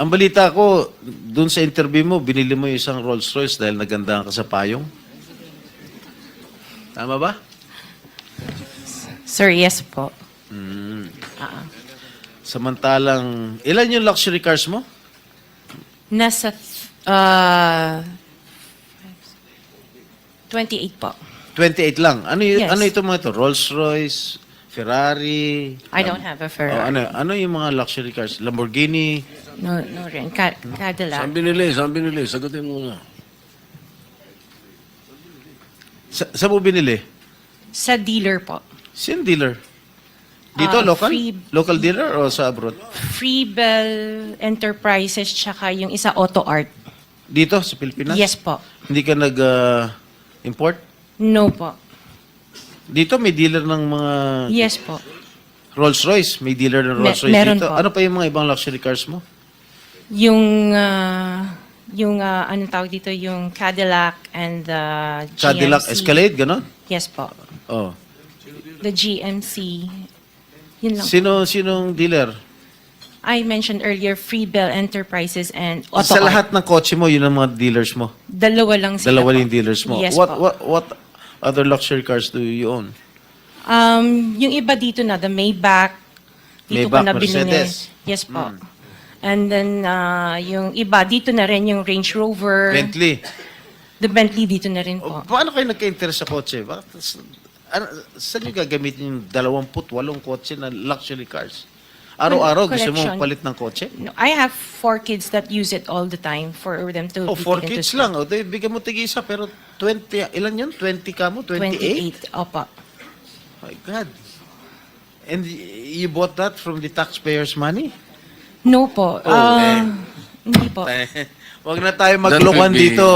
Ang balita ko, dun sa interview mo, binili mo yung isang Rolls Royce dahil nagandahan ka sa payong. Tama ba? Sir, yes po. Samantalang, ilan yung luxury cars mo? Nasa 28 po. 28 lang. Ano, Yes. ano ito mga ito? Rolls Royce, Ferrari? I don't have a Oh, Ferrari. ano yung mga luxury cars? Lamborghini? No rin. Cadillac. Saan binili? Saan binili? Sagutin mo na. Sa mo binili? Sa dealer po. Sino dealer? Dito, local? Local dealer o sa abroad? Freebell Enterprises tsaka yung isa Auto Art. Dito, sa Pilipinas? Yes po. Hindi ka nag-import? No po. Dito may dealer ng mga Yes po. Rolls Royce. May dealer ng Rolls Royce meron dito. po. Ano pa yung mga ibang luxury cars mo? Yung anong tawag dito, yung Cadillac and the GMC. Cadillac Escalade, gano'n? Yes po. Oh. The GMC. Yun lang. Sinong dealer? I mentioned earlier Freebell Enterprises and Auto Sa Art. lahat ng kotse mo, yun ang mga dealers mo. Dalawa lang sila Dalawa po. yung dealers mo. Yes po. What other luxury cars do you own? Yung iba dito na, the Maybach. Dito ko Maybach, na binili. Mercedes. Yes po. And then, yung iba, dito na rin yung Range Rover. Bentley. The Bentley dito na rin O, po. paano kayo nagka-interest sa kotse? Saan nyo gagamitin yung 28 kotse na luxury cars? Araw-araw gusto mo Collection. palit ng kotse? No, I have 4 kids that use it all the time for them to Oh, be 4 taken to kids school. lang. O, bigyan mo tig-isa, pero 20, ilan yun? 20 ka mo? 28? 28. Opo. My God. And you bought that from the taxpayers' money? No po. Oh, Hindi po. Huwag na tayo maglokohan That would be- dito.